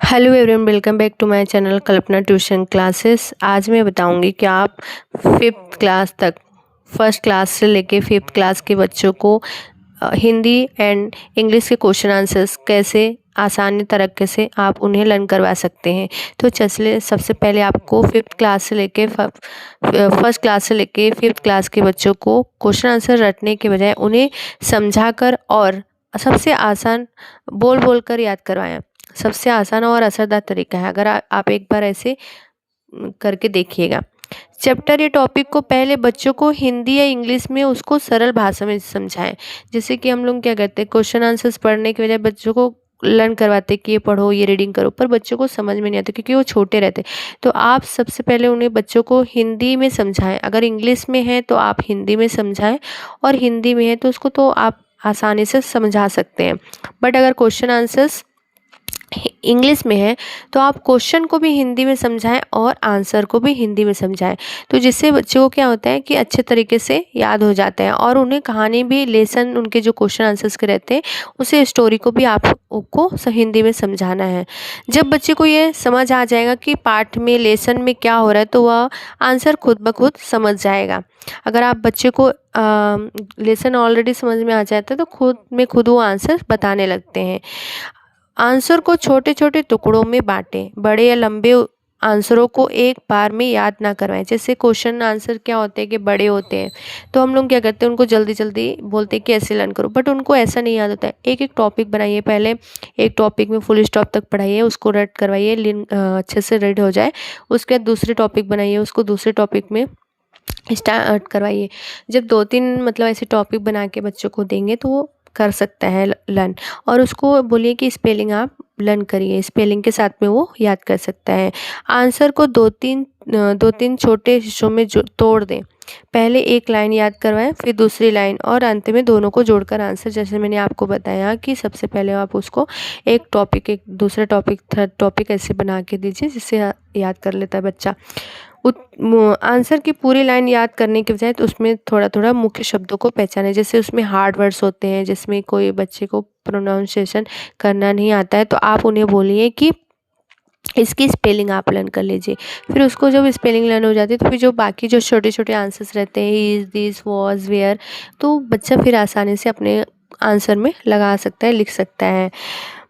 Hello everyone, welcome back to my channel Kalpana tuition classes. आज मैं बताऊंगी कि आप फिफ्थ क्लास तक, फर्स्ट क्लास से लेके फिफ्थ क्लास के बच्चों को हिंदी एंड इंग्लिश के क्वेश्चन आंसर्स कैसे आसानी तरीके से आप उन्हें लर्न करवा सकते हैं। तो चलिए, सबसे पहले आपको फिफ्थ क्लास से लेके फर्स्ट क्लास से लेके फिफ्थ क्लास के बच्चों को क्वेश्चन आंसर रटने के बजाय उन्हें समझाकर और सबसे आसान बोल बोल कर याद करवाएं। सबसे आसान और असरदार तरीका है। अगर आप एक बार ऐसे करके देखिएगा। चैप्टर या टॉपिक को पहले बच्चों को हिंदी या इंग्लिश में उसको सरल भाषा में समझाएं। जैसे कि हम लोग क्या करते हैं, क्वेश्चन आंसर्स पढ़ने के बजाय बच्चों को लर्न करवाते कि ये पढ़ो, ये रीडिंग करो, पर बच्चों को समझ में नहीं आता क्योंकि वो छोटे रहते। तो आप सबसे पहले उन्हें बच्चों को हिंदी में समझाएं। अगर इंग्लिश में है तो आप हिंदी में समझाएं, और हिंदी में है तो उसको तो आप आसानी से समझा सकते हैं। बट अगर क्वेश्चन आंसर्स इंग्लिश में है तो आप क्वेश्चन को भी हिंदी में समझाएं और आंसर को भी हिंदी में समझाएं। तो जिससे बच्चों को क्या होता है कि अच्छे तरीके से याद हो जाता है, और उन्हें कहानी भी, लेसन उनके जो क्वेश्चन आंसर्स के रहते हैं उसे स्टोरी को भी आपको हिंदी में समझाना है। जब बच्चे को ये समझ आ जाएगा कि पाठ में, लेसन में क्या हो रहा है, तो वह आंसर खुद ब खुद समझ जाएगा। अगर आप बच्चे को लेसन ऑलरेडी समझ में आ जाता है तो खुद वो आंसर बताने लगते हैं। आंसर को छोटे छोटे टुकड़ों में बांटें। बड़े या लंबे आंसरों को एक बार में याद ना करवाएं। जैसे क्वेश्चन आंसर क्या होते हैं कि बड़े होते हैं, तो हम लोग क्या करते हैं, उनको जल्दी जल्दी बोलते हैं कि ऐसे लर्न करो, बट उनको ऐसा नहीं याद होता है। एक एक टॉपिक बनाइए, पहले एक टॉपिक में फुल स्टॉप तक पढ़ाइए, उसको रट करवाइए, अच्छे से रीड हो जाए। उसके बाद दूसरे टॉपिक बनाइए, उसको दूसरे टॉपिक में स्टार्ट करवाइए। जब 2-3 मतलब ऐसे टॉपिक बना के बच्चों को देंगे तो वो कर सकता है लर्न। और उसको बोलिए कि स्पेलिंग आप लर्न करिए, स्पेलिंग के साथ में वो याद कर सकता है। आंसर को 2-3 छोटे हिस्सों में तोड़ दें। पहले एक लाइन याद करवाएं, फिर दूसरी लाइन, और अंत में दोनों को जोड़कर आंसर। जैसे मैंने आपको बताया कि सबसे पहले आप उसको एक टॉपिक, एक दूसरा टॉपिक, थर्ड टॉपिक ऐसे बना के दीजिए जिससे याद कर लेता है बच्चा। आंसर की पूरी लाइन याद करने के बजाय तो उसमें थोड़ा थोड़ा मुख्य शब्दों को पहचाने। जैसे उसमें हार्ड वर्ड्स होते हैं जिसमें कोई बच्चे को प्रोनाउंसिएशन करना नहीं आता है, तो आप उन्हें बोलिए कि इसकी स्पेलिंग आप लर्न कर लीजिए। फिर उसको जब स्पेलिंग लर्न हो जाती है तो फिर जो बाकी जो छोटे छोटे आंसर्स रहते हैं, he is, this, was, where, तो बच्चा फिर आसानी से अपने आंसर में लगा सकता है, लिख सकता है।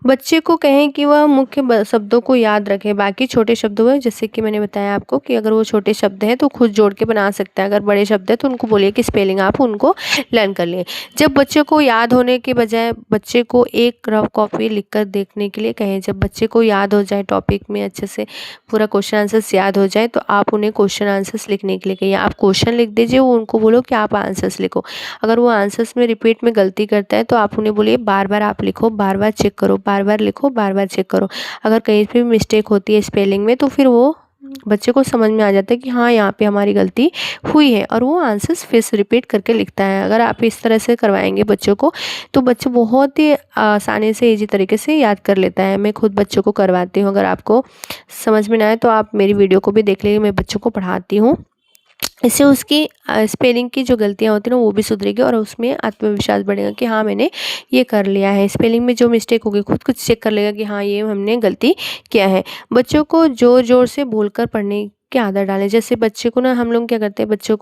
बच्चे को कहें कि वह मुख्य शब्दों को याद रखे, बाकी छोटे शब्दों में, जैसे कि मैंने बताया आपको कि अगर वो छोटे शब्द हैं तो खुद जोड़ के बना सकता है। अगर बड़े शब्द है तो उनको बोलिए कि स्पेलिंग आप उनको लर्न कर लें। जब बच्चे को याद होने के बजाय बच्चे को एक रफ कॉपी लिखकर देखने के लिए कहें। जब बच्चे को याद हो जाए, टॉपिक में अच्छे से पूरा क्वेश्चन आंसर्स याद हो जाए, तो आप उन्हें क्वेश्चन आंसर्स लिखने के लिए कहिए। आप क्वेश्चन लिख दीजिए, वो उनको बोलो कि आप आंसर्स लिखो। अगर वो आंसर्स में रिपीट में गलती करता है तो आप उन्हें बोलिए बार बार आप लिखो, बार बार चेक करो, बार बार लिखो, बार बार चेक करो। अगर कहीं भी मिस्टेक होती है स्पेलिंग में तो फिर वो बच्चे को समझ में आ जाता है कि हाँ, यहाँ पे हमारी गलती हुई है, और वो आंसर्स फिर से रिपीट करके लिखता है। अगर आप इस तरह से करवाएंगे बच्चों को तो बच्चे बहुत ही आसानी से, ईजी तरीके से याद कर लेता है। मैं खुद बच्चों को करवाती हूँ। अगर आपको समझ में ना आए तो आप मेरी वीडियो को भी देख लीजिए, मैं बच्चों को पढ़ाती हूँ। इससे उसकी स्पेलिंग की जो गलतियाँ होती हैं ना वो भी सुधरेगी, और उसमें आत्मविश्वास बढ़ेगा कि हाँ, मैंने ये कर लिया है। स्पेलिंग में जो मिस्टेक होगी खुद कुछ चेक कर लेगा कि हाँ, ये हमने गलती किया है। बच्चों को ज़ोर ज़ोर से बोलकर पढ़ने की आदत डालें। जैसे बच्चे को ना, हम लोग क्या करते हैं, बच्चों को